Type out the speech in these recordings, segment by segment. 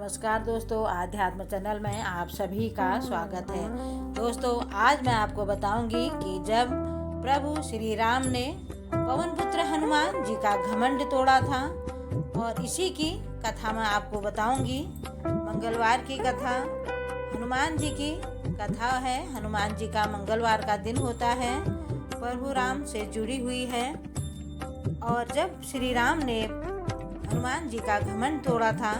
नमस्कार दोस्तों, आध्यात्म चैनल में आप सभी का स्वागत है। दोस्तों, आज मैं आपको बताऊंगी कि जब प्रभु श्री राम ने पवन पुत्र हनुमान जी का घमंड तोड़ा था, और इसी की कथा मैं आपको बताऊंगी। मंगलवार की कथा हनुमान जी की कथा है। हनुमान जी का मंगलवार का दिन होता है, प्रभु राम से जुड़ी हुई है। और जब श्री राम ने हनुमान जी का घमंड तोड़ा था,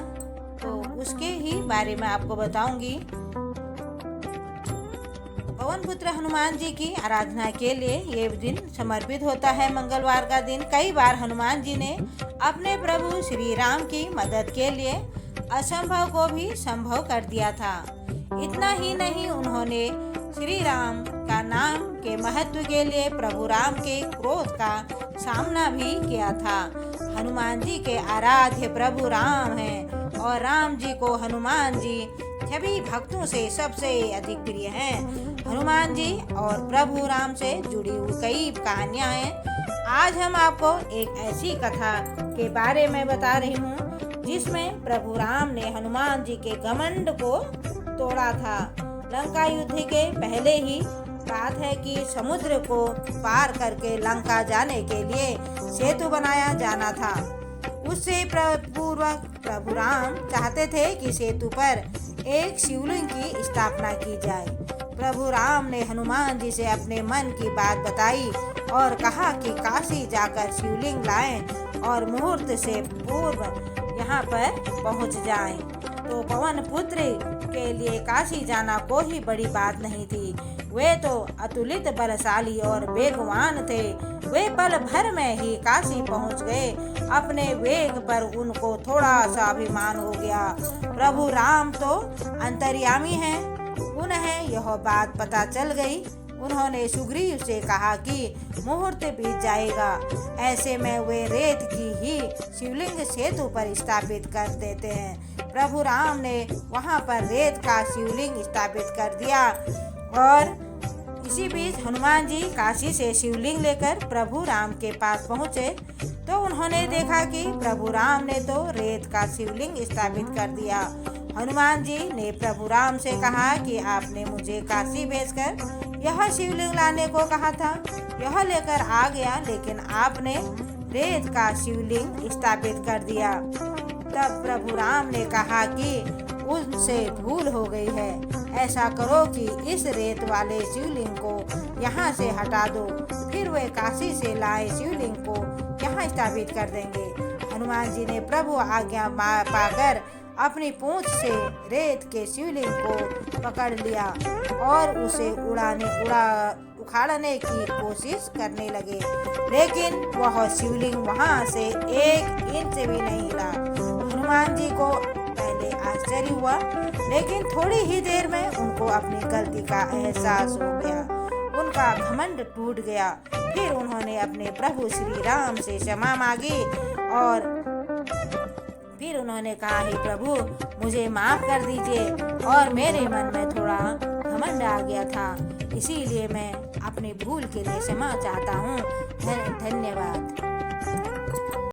तो उसके ही बारे में आपको बताऊंगी। पवन पुत्र हनुमान जी की आराधना के लिए ये दिन समर्पित होता है, मंगलवार का दिन। कई बार हनुमान जी ने अपने प्रभु श्री राम की मदद के लिए असंभव को भी संभव कर दिया था। इतना ही नहीं, उन्होंने श्री राम का नाम के महत्व के लिए प्रभु राम के क्रोध का सामना भी किया था। हनुमान जी के आराध्य प्रभु राम हैं, और राम जी को हनुमान जी सभी भक्तों से सबसे अधिक प्रिय हैं। हनुमान जी और प्रभु राम से जुड़ी हुई कई कहानियां हैं। आज हम आपको एक ऐसी कथा के बारे में बता रही हूँ जिसमें प्रभु राम ने हनुमान जी के घमंड को तोड़ा था। लंका युद्ध के पहले ही बात है कि समुद्र को पार करके लंका जाने के लिए सेतु बनाया जाना था। उससे पूर्व प्रभु राम चाहते थे कि सेतु पर एक शिवलिंग की स्थापना की जाए। प्रभु राम ने हनुमान जी से अपने मन की बात बताई और कहा कि काशी जाकर शिवलिंग लाएं और मुहूर्त से पूर्व यहाँ पर पहुँच जाएं। तो पवन पुत्र के लिए काशी जाना कोई बड़ी बात नहीं थी। वे तो अतुलित बलशाली और वेगवान थे। वे पल भर में ही काशी पहुंच गए। अपने वेग पर उनको थोड़ा सा अभिमान हो गया। प्रभु राम तो अंतर्यामी हैं, उन्हें यह बात पता चल गई। उन्होंने सुग्रीव से कहा कि मुहूर्त बीत जाएगा, ऐसे में वे रेत की ही शिवलिंग सेतु पर स्थापित कर देते हैं। प्रभु राम ने वहां पर रेत का शिवलिंग स्थापित कर दिया, और इसी बीच हनुमान जी काशी से शिवलिंग लेकर प्रभु राम के पास पहुँचे तो उन्होंने देखा कि प्रभु राम ने तो रेत का शिवलिंग स्थापित कर दिया। हनुमान जी ने प्रभु राम से कहा कि आपने मुझे काशी भेजकर यह शिवलिंग लाने को कहा था। यह लेकर आ गया, लेकिन आपने रेत का शिवलिंग स्थापित कर दिया। तब प्रभु राम ने कहा कि उनसे भूल हो गई है। ऐसा करो कि इस रेत वाले शिवलिंग को यहाँ से हटा दो, फिर वे काशी से लाए शिवलिंग को यहाँ स्थापित कर देंगे। हनुमान जी ने प्रभु आज्ञा पाकर अपनी पूंछ से रेत के शिवलिंग को पकड़ लिया और उसे उखाड़ने की कोशिश करने लगे, लेकिन वह शिवलिंग वहां से 1 इंच भी नहीं हिला। हनुमान जी को पहले आश्चर्य हुआ, लेकिन थोड़ी ही देर में उनको अपनी गलती का एहसास हो गया। उनका घमंड टूट गया। फिर उन्होंने अपने प्रभु श्री राम से क्षमा मांगी और फिर उन्होंने कहा, हे प्रभु, मुझे माफ कर दीजिए, और मेरे मन में थोड़ा घमंड आ गया था, इसीलिए मैं अपनी भूल के लिए क्षमा चाहता हूँ। धन्यवाद।